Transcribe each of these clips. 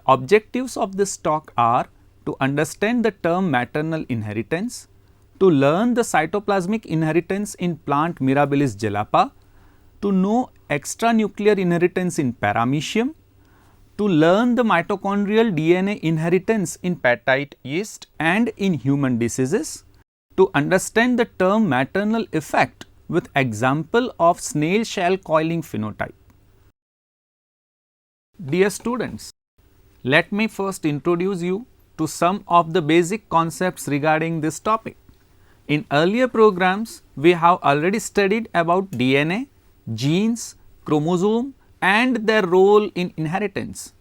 objectives of this talk are to understand the term maternal inheritance, to learn the cytoplasmic inheritance in plant Mirabilis jalapa, to know extranuclear inheritance in paramecium, to learn the mitochondrial DNA inheritance in peptide yeast and in human diseases, to understand the term maternal effect with example of snail shell coiling phenotype. Dear students, let me first introduce you to some of the basic concepts regarding this topic. In earlier programs, we have already studied about DNA, genes, chromosome and their role in inheritance.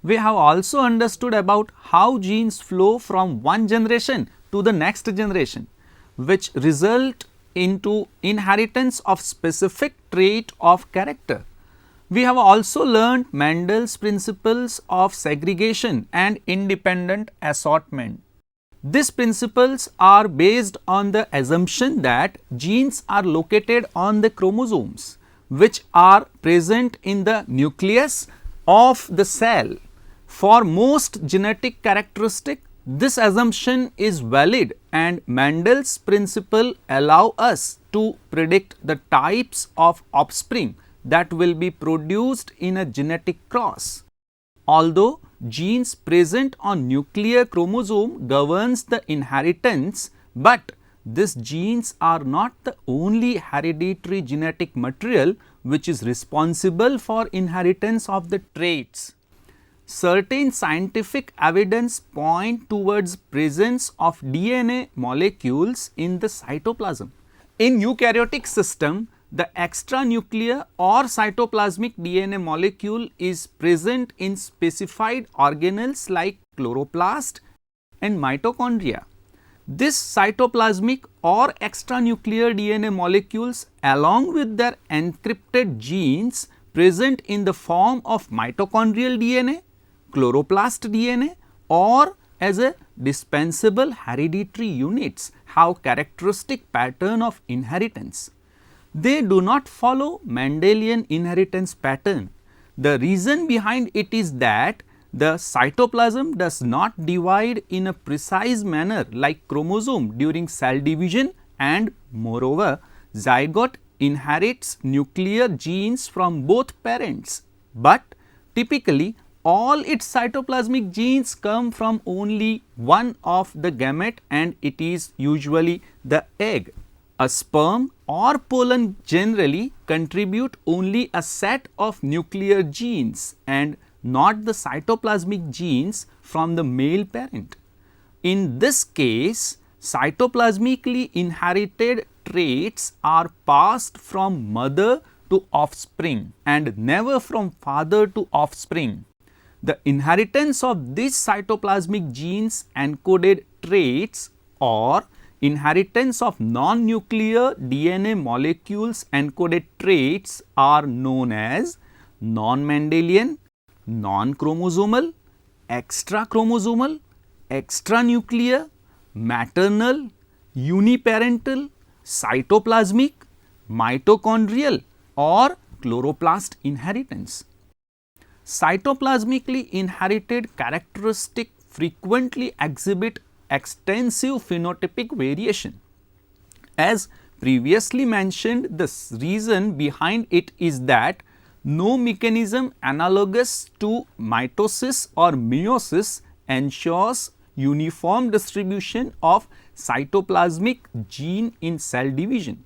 We have also understood about how genes flow from one generation to the next generation, which result into inheritance of specific trait of character. We have also learned Mendel's principles of segregation and independent assortment. These principles are based on the assumption that genes are located on the chromosomes, which are present in the nucleus of the cell. For most genetic characteristics, this assumption is valid and Mendel's principle allow us to predict the types of offspring that will be produced in a genetic cross. Although genes present on nuclear chromosome governs the inheritance, but these genes are not the only hereditary genetic material which is responsible for inheritance of the traits. Certain scientific evidence point towards presence of DNA molecules in the cytoplasm. In eukaryotic system, the extranuclear or cytoplasmic DNA molecule is present in specified organelles like chloroplast and mitochondria. This cytoplasmic or extranuclear DNA molecules along with their encrypted genes present in the form of mitochondrial DNA, chloroplast DNA or as a dispensable hereditary units have characteristic pattern of inheritance. They do not follow Mendelian inheritance pattern. The reason behind it is that the cytoplasm does not divide in a precise manner like chromosome during cell division, and moreover zygote inherits nuclear genes from both parents, but typically all its cytoplasmic genes come from only one of the gamete and it is usually the egg. A sperm or pollen generally contribute only a set of nuclear genes and not the cytoplasmic genes from the male parent. In this case, cytoplasmically inherited traits are passed from mother to offspring and never from father to offspring. The inheritance of these cytoplasmic genes encoded traits or inheritance of non-nuclear DNA molecules encoded traits are known as non-Mendelian, non-chromosomal, extrachromosomal, extranuclear, maternal, uniparental, cytoplasmic, mitochondrial or chloroplast inheritance. Cytoplasmically inherited characteristics frequently exhibit extensive phenotypic variation. As previously mentioned, the reason behind it is that no mechanism analogous to mitosis or meiosis ensures uniform distribution of cytoplasmic gene in cell division.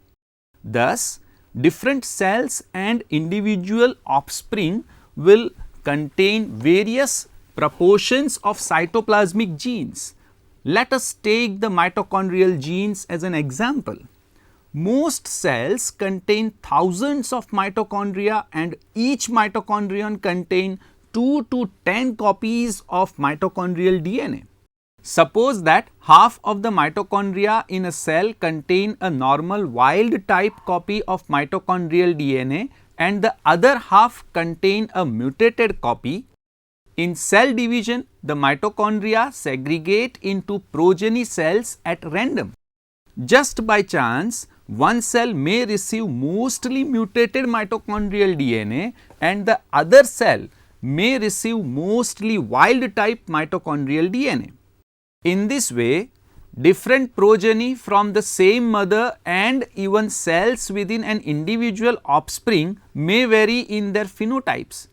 Thus, different cells and individual offspring will contain various proportions of cytoplasmic genes. Let us take the mitochondrial genes as an example. Most cells contain thousands of mitochondria and each mitochondrion contain 2 to 10 copies of mitochondrial DNA. Suppose that half of the mitochondria in a cell contain a normal wild type copy of mitochondrial DNA and the other half contain a mutated copy. In cell division, the mitochondria segregate into progeny cells at random. Just by chance, one cell may receive mostly mutated mitochondrial DNA and the other cell may receive mostly wild type mitochondrial DNA. In this way, different progeny from the same mother and even cells within an individual offspring may vary in their phenotypes.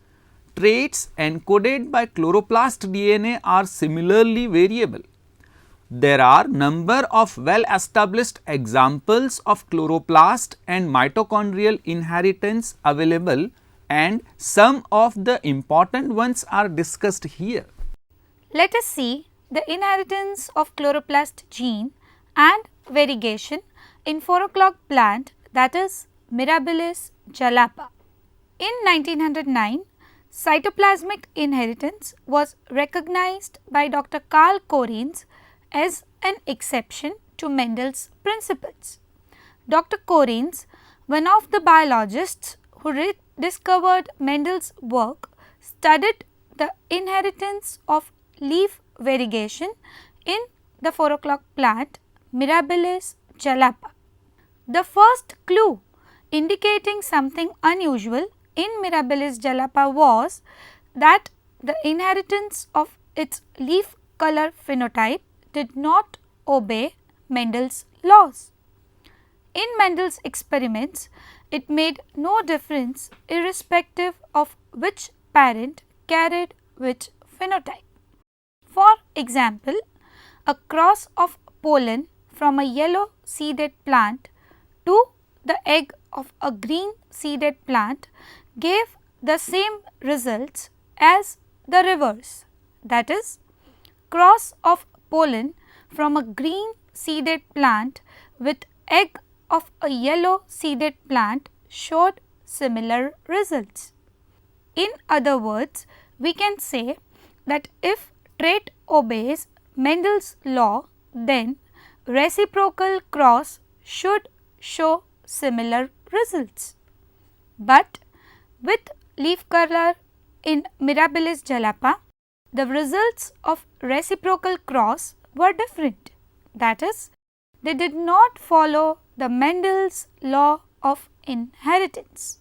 Traits encoded by chloroplast DNA are similarly variable. There are number of well established examples of chloroplast and mitochondrial inheritance available, and some of the important ones are discussed here. Let us see the inheritance of chloroplast gene and variegation in 4 o'clock plant, that is Mirabilis jalapa. In 1909, cytoplasmic inheritance was recognized by Dr. Carl Correns as an exception to Mendel's principles. Dr. Correns, one of the biologists who rediscovered Mendel's work, studied the inheritance of leaf variegation in the 4 o'clock plant Mirabilis jalapa. The first clue indicating something unusual in Mirabilis jalapa was that the inheritance of its leaf color phenotype did not obey Mendel's laws. In Mendel's experiments, it made no difference irrespective of which parent carried which phenotype. For example, a cross of pollen from a yellow seeded plant to the egg of a green seeded plant gave the same results as the reverse, that is, cross of pollen from a green seeded plant with egg of a yellow seeded plant showed similar results. In other words, we can say that if trait obeys Mendel's law, then reciprocal cross should show similar results. But with leaf color in Mirabilis jalapa, the results of reciprocal cross were different. That is, they did not follow the Mendel's law of inheritance.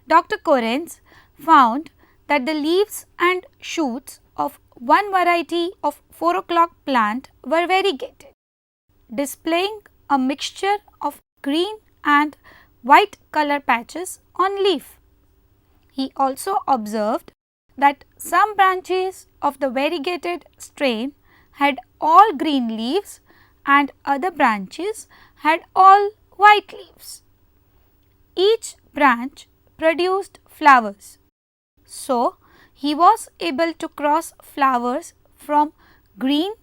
Dr. Correns found that the leaves and shoots of one variety of 4 o'clock plant were variegated, displaying a mixture of green and white color patches on leaf. He also observed that some branches of the variegated strain had all green leaves and other branches had all white leaves. Each branch produced flowers. So, he was able to cross flowers from green,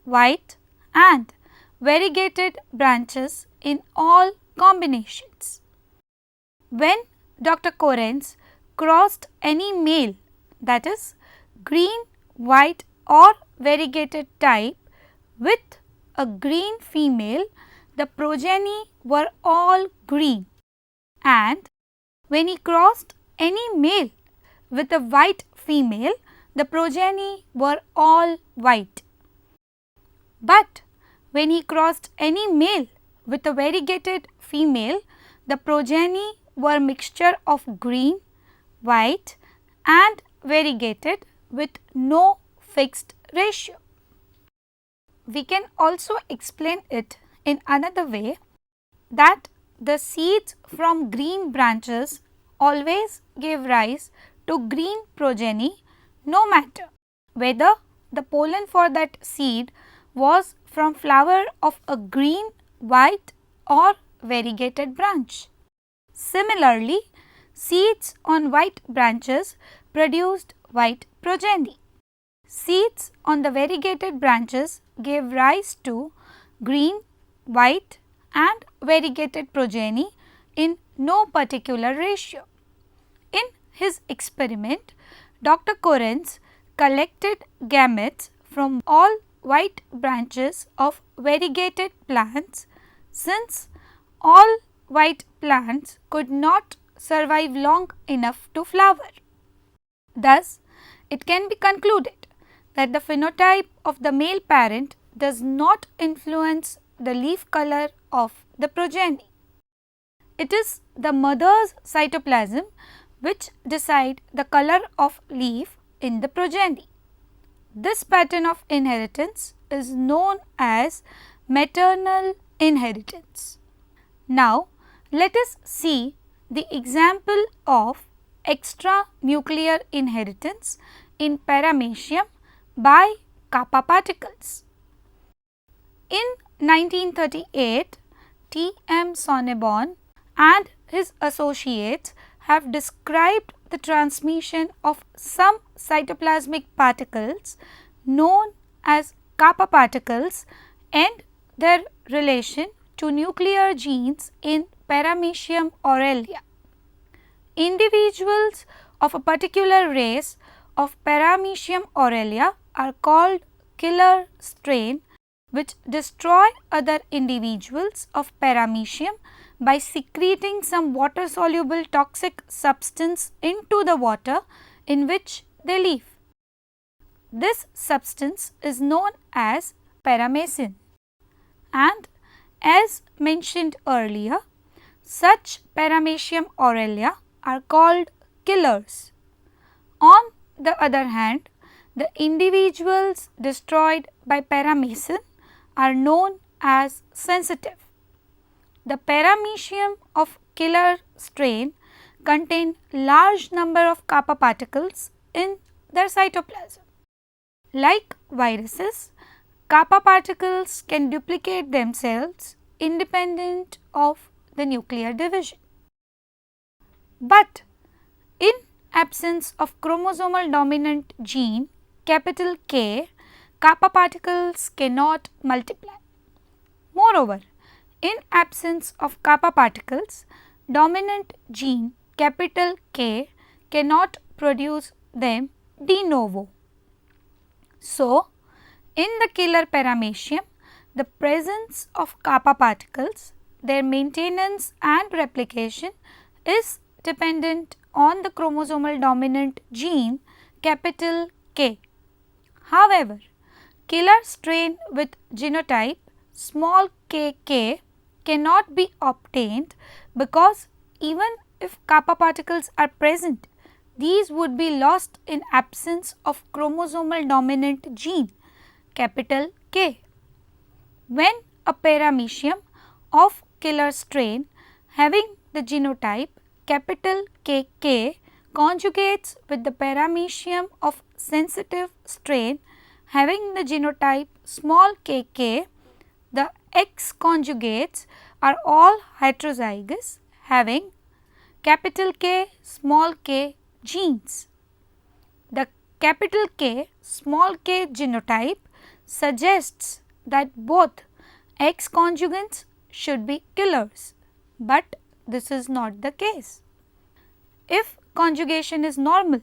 white and variegated branches in all combinations. When Dr. Correns crossed any male, that is green, white or variegated type with a green female, the progeny were all green, and when he crossed any male with a white female, the progeny were all white. But when he crossed any male with a variegated female, the progeny were mixture of green, white and variegated with no fixed ratio. We can also explain it in another way, that the seeds from green branches always give rise to green progeny, no matter whether the pollen for that seed was from flower of a green, white or variegated branch. Similarly, seeds on white branches produced white progeny. Seeds on the variegated branches gave rise to green, white and variegated progeny in no particular ratio. In his experiment, Dr. Correns collected gametes from all white branches of variegated plants, since all white plants could not survive long enough to flower. Thus, it can be concluded that the phenotype of the male parent does not influence the leaf color of the progeny. It is the mother's cytoplasm which decide the color of leaf in the progeny. This pattern of inheritance is known as maternal inheritance. Now, let us see the example of extranuclear inheritance in paramecium by kappa particles. In 1938, T. M. Sonneborn and his associates have described the transmission of some cytoplasmic particles known as kappa particles and their relation to nuclear genes in paramecium aurelia. Individuals of a particular race of paramecium aurelia are called killer strain, which destroy other individuals of paramecium by secreting some water soluble toxic substance into the water in which they live. This substance is known as paramecin, and as mentioned earlier, such paramecium aurelia are called killers. On the other hand, the individuals destroyed by paramecin are known as sensitive. The paramecium of killer strain contain large number of kappa particles in their cytoplasm. Like viruses, kappa particles can duplicate themselves independent of the nuclear division. But in absence of chromosomal dominant gene capital K, kappa particles cannot multiply. Moreover, in absence of kappa particles, dominant gene capital K cannot produce them de novo. So, in the killer paramecium, the presence of kappa particles, their maintenance and replication is dependent on the chromosomal dominant gene capital K. However, killer strain with genotype small kk cannot be obtained because even if kappa particles are present, these would be lost in absence of chromosomal dominant gene capital K. When a paramecium of killer strain having the genotype capital KK conjugates with the paramecium of sensitive strain having the genotype small kk, the X conjugates are all heterozygous having capital K small k genes. The capital K small k genotype suggests that both X conjugates should be killers, but this is not the case. If conjugation is normal,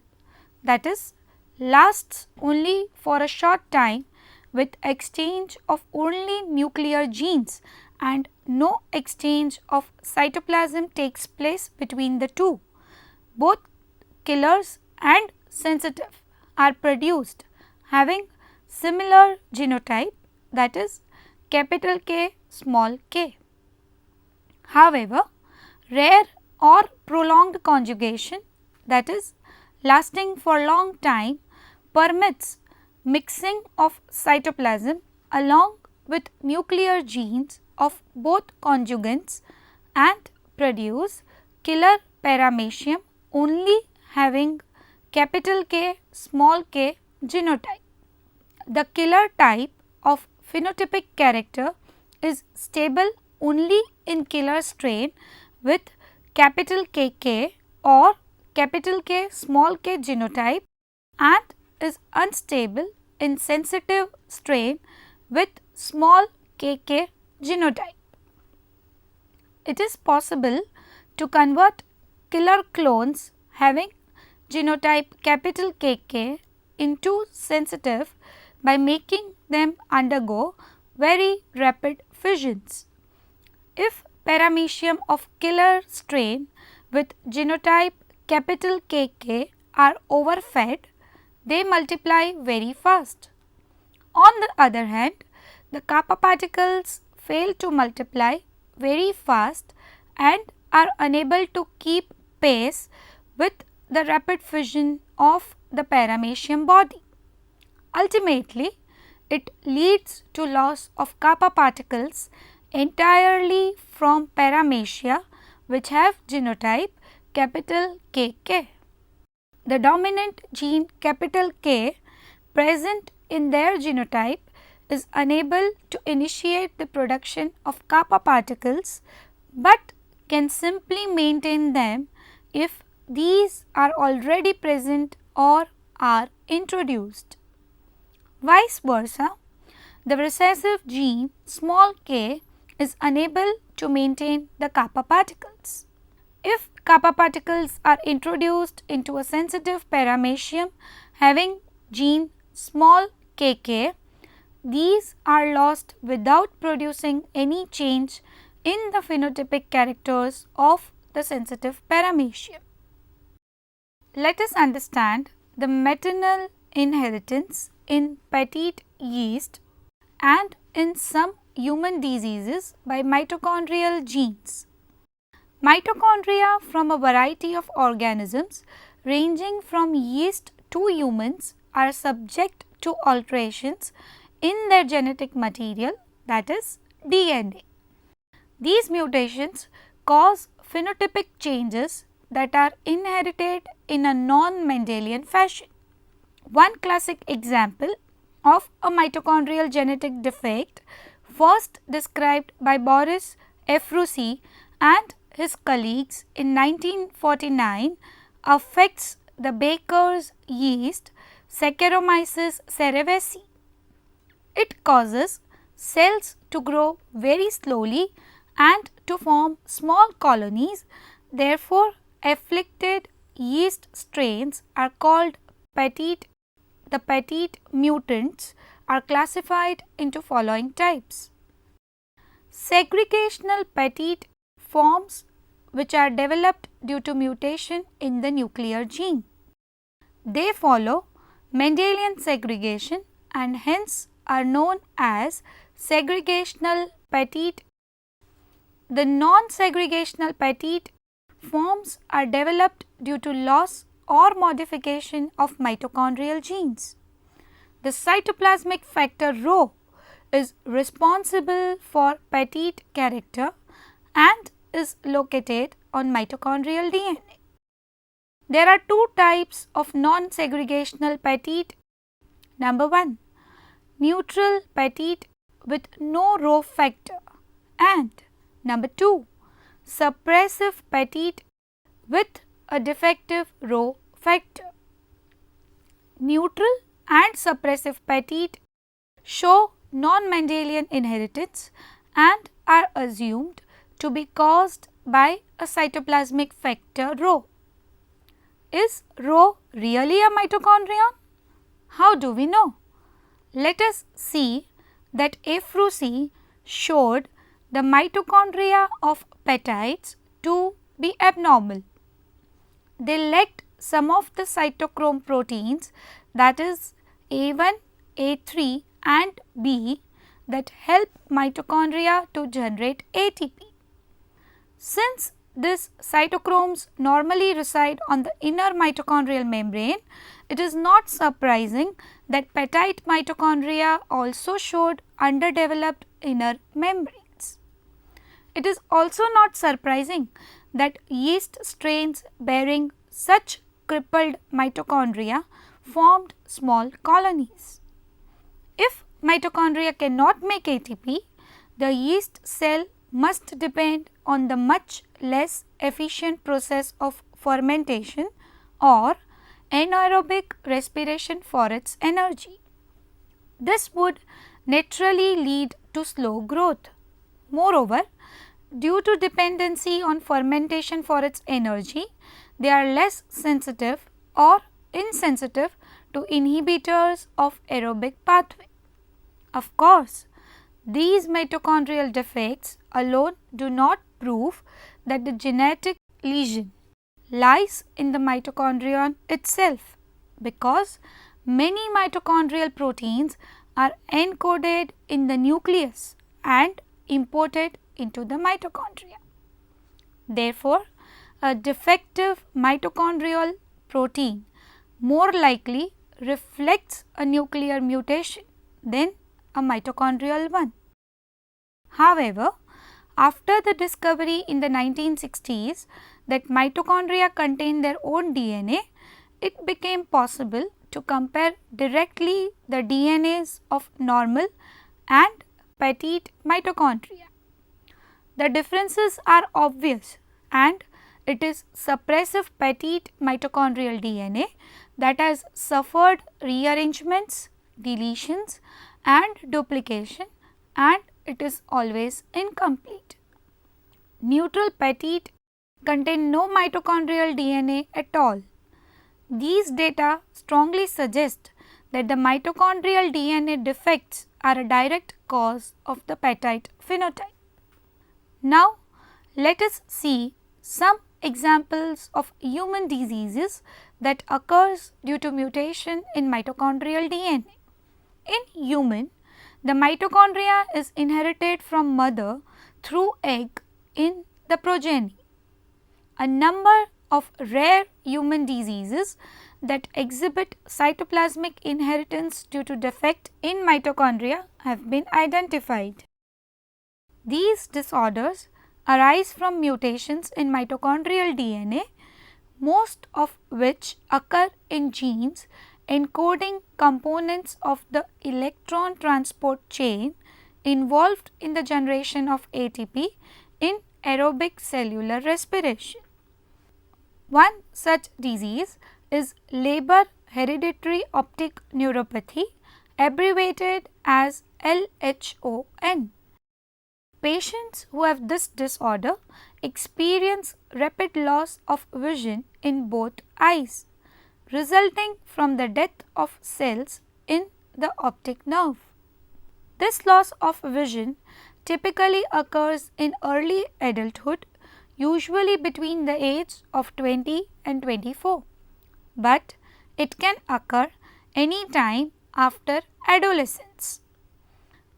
that is, lasts only for a short time with exchange of only nuclear genes and no exchange of cytoplasm takes place between the two, both killers and sensitive are produced having similar genotype, that is capital K small k. However, rare or prolonged conjugation, that is lasting for long time, permits mixing of cytoplasm along with nuclear genes of both conjugates and produce killer paramecium only having capital K small k genotype. The killer type of phenotypic character is stable only in killer strain with capital KK or capital K small k genotype and is unstable in sensitive strain with small kk genotype. It is possible to convert killer clones having genotype capital KK into sensitive by making them undergo very rapid fissions. If paramecium of killer strain with genotype capital KK are overfed, they multiply very fast. On the other hand, the kappa particles fail to multiply very fast and are unable to keep pace with the rapid fission of the paramecium body. Ultimately, it leads to loss of kappa particles entirely from paramecia which have genotype capital KK. The dominant gene capital K present in their genotype is unable to initiate the production of kappa particles, but can simply maintain them if these are already present or are introduced. Vice versa, the recessive gene small k is unable to maintain the kappa particles. If kappa particles are introduced into a sensitive paramecium having gene small kk, these are lost without producing any change in the phenotypic characters of the sensitive paramecium. Let us understand the maternal inheritance in petite yeast and in some human diseases by mitochondrial genes. Mitochondria from a variety of organisms ranging from yeast to humans are subject to alterations in their genetic material, that is DNA. These mutations cause phenotypic changes that are inherited in a non-Mendelian fashion. One classic example of a mitochondrial genetic defect first described by Boris Efroussi and his colleagues in 1949 affects the baker's yeast Saccharomyces cerevisiae. It causes cells to grow very slowly and to form small colonies. Therefore, afflicted yeast strains are called petite. The petite mutants are classified into following types: segregational petite forms which are developed due to mutation in the nuclear gene. They follow Mendelian segregation and hence are known as segregational petite. The non-segregational petite forms are developed due to loss or modification of mitochondrial genes. The cytoplasmic factor Rho is responsible for petite character and is located on mitochondrial DNA. There are two types of non-segregational petite. Number 1, neutral petite with no Rho factor, and number 2, suppressive petite with a defective Rho factor. Neutral and suppressive petite show non-Mendelian inheritance and are assumed to be caused by a cytoplasmic factor Rho. Is Rho really a mitochondrion? How do we know? Let us see that Efroussi showed the mitochondria of petites to be abnormal. They lacked some of the cytochrome proteins, that is A1, A3 and B, that help mitochondria to generate ATP. Since these cytochromes normally reside on the inner mitochondrial membrane, it is not surprising that petite mitochondria also showed underdeveloped inner membranes. It is also not surprising that yeast strains bearing such crippled mitochondria formed small colonies. If mitochondria cannot make ATP, the yeast cell must depend on the much less efficient process of fermentation or anaerobic respiration for its energy. This would naturally lead to slow growth. Moreover, due to dependency on fermentation for its energy, they are less sensitive or insensitive to inhibitors of aerobic pathway. Of course, these mitochondrial defects alone do not prove that the genetic lesion lies in the mitochondrion itself, because many mitochondrial proteins are encoded in the nucleus and imported into the mitochondria. Therefore, a defective mitochondrial protein more likely reflects a nuclear mutation than a mitochondrial one. However, after the discovery in the 1960s that mitochondria contain their own DNA, it became possible to compare directly the DNAs of normal and petite mitochondria. The differences are obvious, and it is suppressive petite mitochondrial DNA that has suffered rearrangements, deletions and duplication, and it is always incomplete. Neutral petite contain no mitochondrial DNA at all. These data strongly suggest that the mitochondrial DNA defects are a direct cause of the petite phenotype. Now, let us see some examples of human diseases that occurs due to mutation in mitochondrial DNA. In human, the mitochondria is inherited from mother through egg in the progeny. A number of rare human diseases that exhibit cytoplasmic inheritance due to defect in mitochondria have been identified. These disorders arise from mutations in mitochondrial DNA, most of which occur in genes encoding components of the electron transport chain involved in the generation of ATP in aerobic cellular respiration. One such disease is Leber hereditary optic neuropathy, abbreviated as LHON. Patients who have this disorder experience rapid loss of vision in both eyes, resulting from the death of cells in the optic nerve. This loss of vision typically occurs in early adulthood, usually between the age of 20 and 24, but it can occur any time after adolescence.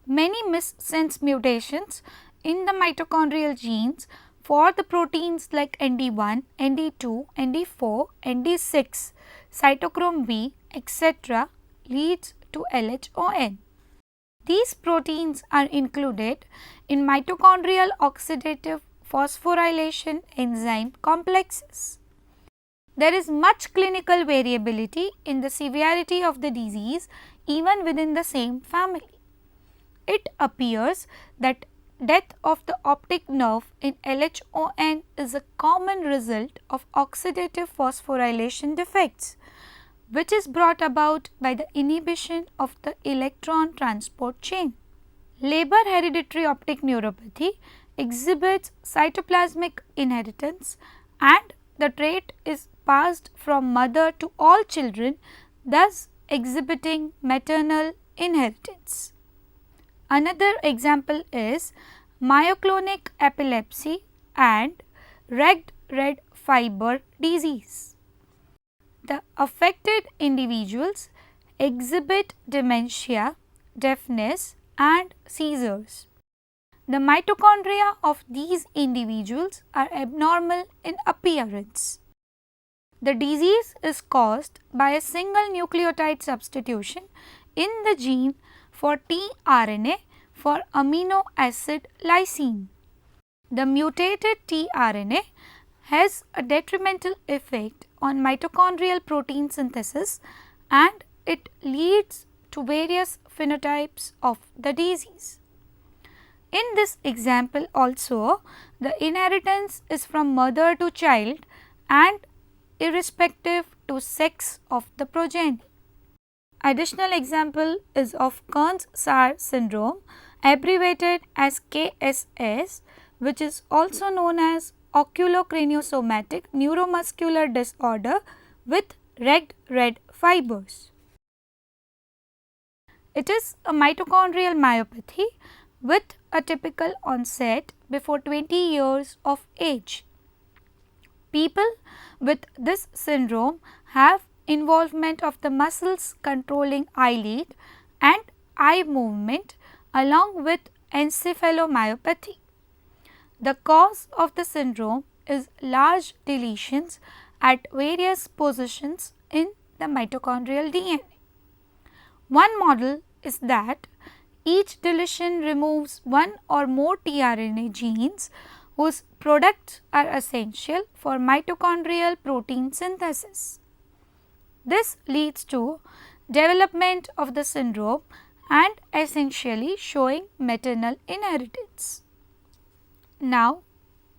Many missense mutations in the mitochondrial genes for the proteins like ND1, ND2, ND4, ND6, cytochrome B, etc. leads to LHON. These proteins are included in mitochondrial oxidative phosphorylation enzyme complexes. There is much clinical variability in the severity of the disease even within the same family. It appears that death of the optic nerve in LHON is a common result of oxidative phosphorylation defects, which is brought about by the inhibition of the electron transport chain. Leber hereditary optic neuropathy exhibits cytoplasmic inheritance, and the trait is passed from mother to all children, thus exhibiting maternal inheritance. Another example is myoclonic epilepsy and ragged red fiber disease. The affected individuals exhibit dementia, deafness and seizures. The mitochondria of these individuals are abnormal in appearance. The disease is caused by a single nucleotide substitution in the gene for tRNA for amino acid lysine. The mutated tRNA has a detrimental effect on mitochondrial protein synthesis, and it leads to various phenotypes of the disease. In this example also, the inheritance is from mother to child and irrespective to sex of the progeny. Additional example is of Kearns-Sayre syndrome, abbreviated as KSS, which is also known as oculocraniosomatic neuromuscular disorder with ragged red fibers. It is a mitochondrial myopathy with a typical onset before 20 years of age. People with this syndrome have involvement of the muscles controlling eyelid and eye movement along with encephalomyopathy. The cause of the syndrome is large deletions at various positions in the mitochondrial DNA. One model is that each deletion removes one or more tRNA genes whose products are essential for mitochondrial protein synthesis. This leads to development of the syndrome and essentially showing maternal inheritance. Now,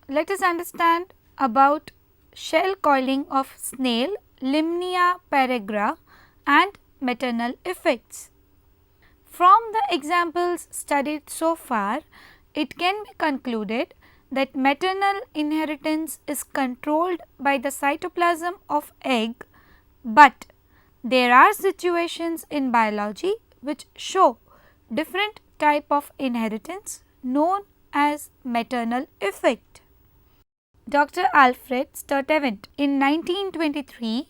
let us understand about shell coiling of snail, Limnaea peregra, and maternal effects. From the examples studied so far, it can be concluded that maternal inheritance is controlled by the cytoplasm of egg, but there are situations in biology which show different type of inheritance known as maternal effect. Dr. Alfred Sturtevant in 1923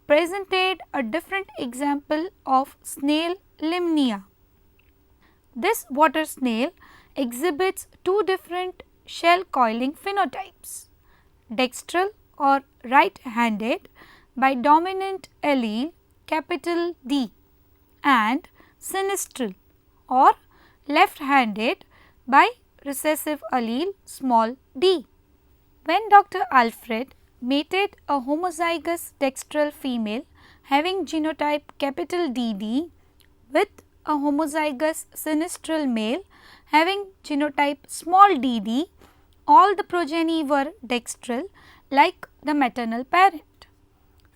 presented a different example of snail Limnaea. This water snail exhibits two different shell coiling phenotypes, dextral or right-handed by dominant allele capital D and sinistral or left-handed by recessive allele small d. When Dr. Alfred mated a homozygous dextral female having genotype capital DD with a homozygous sinistral male having genotype small dd, all the progeny were dextral like the maternal parent.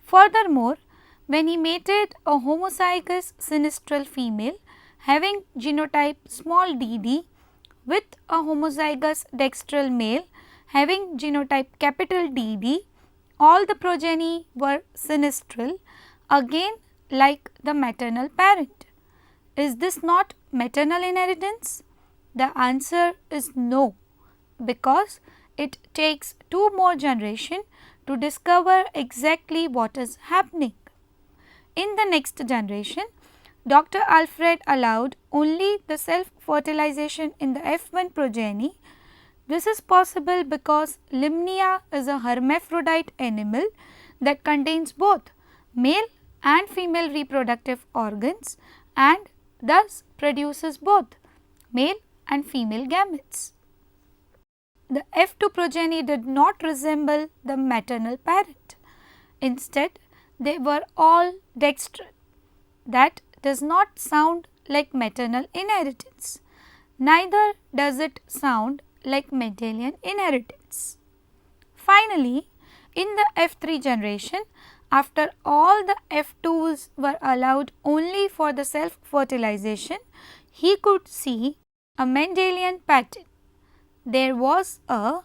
Furthermore, when he mated a homozygous sinistral female having genotype small dd with a homozygous dextral male having genotype capital DD, all the progeny were sinistral again like the maternal parent. Is this not maternal inheritance? The answer is no, because it takes two more generations to discover exactly what is happening. In the next generation, Dr. Alfred allowed only the self-fertilization in the F1 progeny. This is possible because Limnaea is a hermaphrodite animal that contains both male and female reproductive organs and thus produces both male and female gametes. The F2 progeny did not resemble the maternal parent. Instead, they were all dextral. That does not sound like maternal inheritance. Neither does it sound like Mendelian inheritance. Finally, in the F3 generation, after all the F2s were allowed only for the self-fertilization, he could see a Mendelian pattern. There was a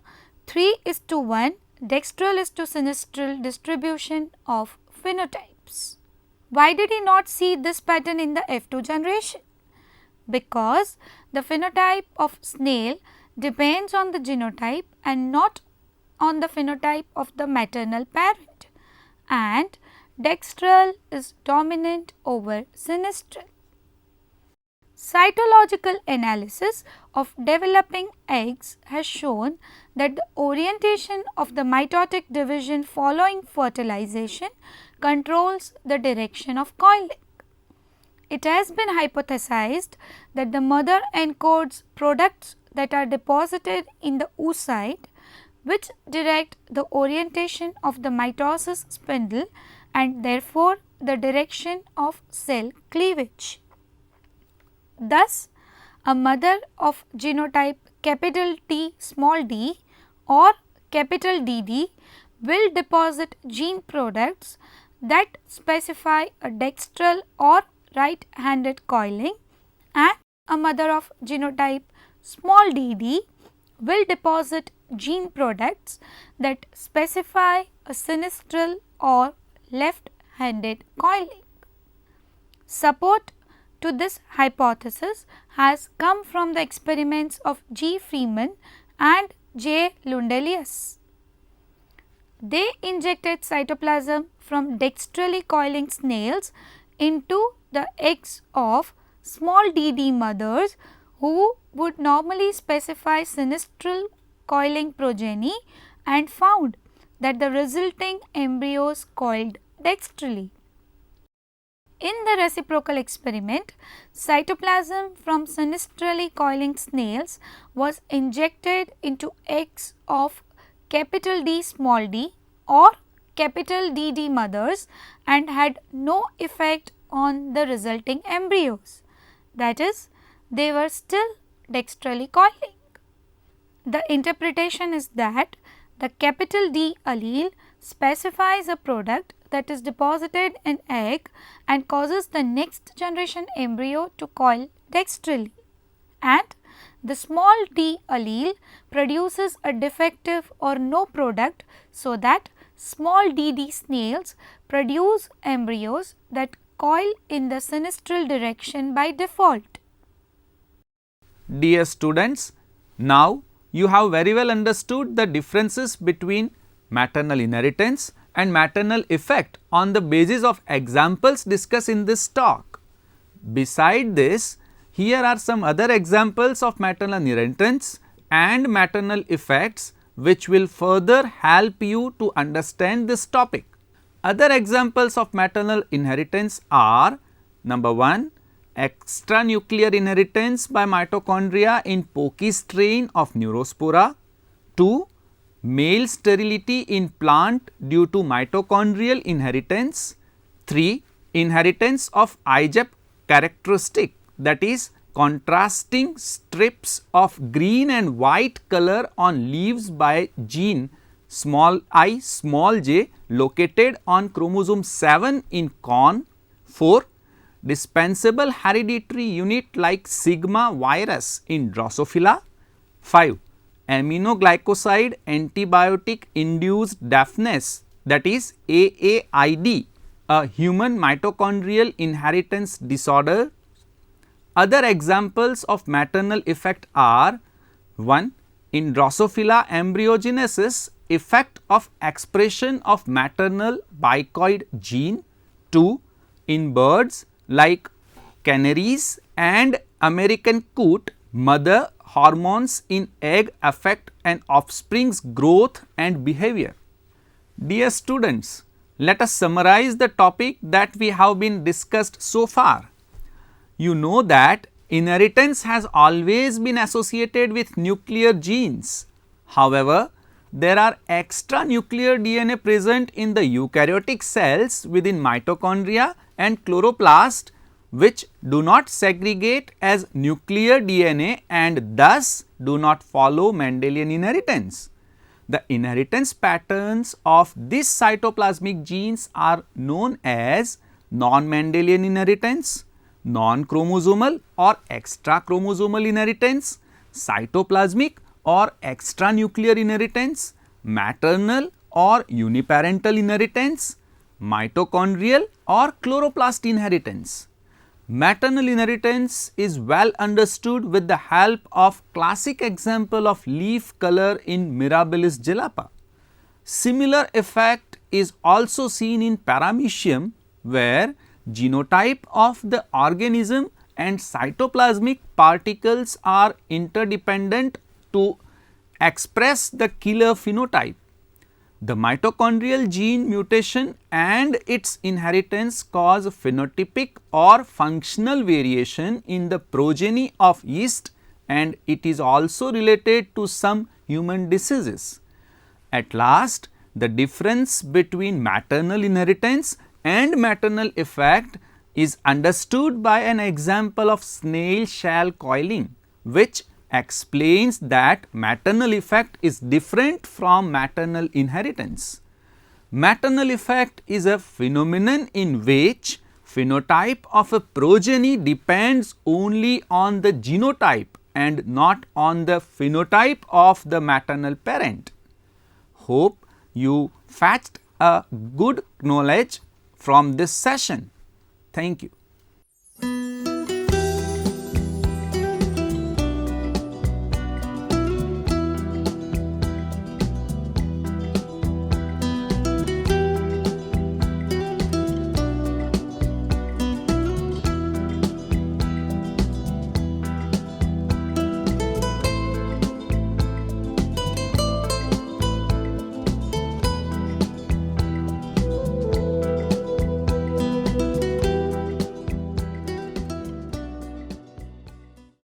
3:1 dextral:sinistral distribution of phenotypes. Why did he not see this pattern in the F2 generation? Because the phenotype of snail depends on the genotype and not on the phenotype of the maternal parent, and dextral is dominant over sinistral. Cytological analysis of developing eggs has shown that the orientation of the mitotic division following fertilization controls the direction of coiling. It has been hypothesized that the mother encodes products that are deposited in the oocyte which direct the orientation of the mitosis spindle and therefore the direction of cell cleavage. Thus, a mother of genotype capital T small d or capital DD will deposit gene products that specify a dextral or right-handed coiling, and a mother of genotype small dd will deposit gene products that specify a sinistral or left-handed coiling. Support to this hypothesis has come from the experiments of G. Freeman and J. Lundelius. They injected cytoplasm from dextrally coiling snails into the eggs of small dd mothers who would normally specify sinistral coiling progeny and found that the resulting embryos coiled dextrally. In the reciprocal experiment, cytoplasm from sinistrally coiling snails was injected into eggs of capital D small d or capital DD mothers and had no effect on the resulting embryos. That is, they were still dextrally coiling. The interpretation is that the capital D allele specifies a product that is deposited in egg and causes the next generation embryo to coil dextrally, and the small d allele produces a defective or no product, so that small dd snails produce embryos that coil in the sinistral direction by default. Dear students, now you have very well understood the differences between maternal inheritance and maternal effect on the basis of examples discussed in this talk. Beside this, here are some other examples of maternal inheritance and maternal effects which will further help you to understand this topic. Other examples of maternal inheritance are: number 1, extranuclear inheritance by mitochondria in Pocky strain of Neurospora; 2, male sterility in plant due to mitochondrial inheritance; 3, inheritance of IJEP characteristic, that is contrasting strips of green and white color on leaves by gene small I small j located on chromosome 7 in corn; 4, dispensable hereditary unit like sigma virus in Drosophila; 5, aminoglycoside antibiotic induced deafness, that is AAID, a human mitochondrial inheritance disorder. Other examples of maternal effect are: 1, in Drosophila embryogenesis, effect of expression of maternal bicoid gene; 2, in birds like canaries and American coot, mother hormones in egg affect an offspring's growth and behavior. Dear students, let us summarize the topic that we have been discussed so far. You know that inheritance has always been associated with nuclear genes. However, there are extranuclear DNA present in the eukaryotic cells within mitochondria and chloroplast, which do not segregate as nuclear DNA and thus do not follow Mendelian inheritance. The inheritance patterns of these cytoplasmic genes are known as non-Mendelian inheritance, non-chromosomal or extrachromosomal inheritance, cytoplasmic or extranuclear inheritance, maternal or uniparental inheritance, mitochondrial or chloroplast inheritance. Maternal inheritance is well understood with the help of classic example of leaf color in Mirabilis jalapa. Similar effect is also seen in Paramecium, where genotype of the organism and cytoplasmic particles are interdependent to express the killer phenotype. The mitochondrial gene mutation and its inheritance cause phenotypic or functional variation in the progeny of yeast, and it is also related to some human diseases. At last, the difference between maternal inheritance and maternal effect is understood by an example of snail shell coiling, which explains that maternal effect is different from maternal inheritance. Maternal effect is a phenomenon in which phenotype of a progeny depends only on the genotype and not on the phenotype of the maternal parent. Hope you fetched a good knowledge from this session. Thank you.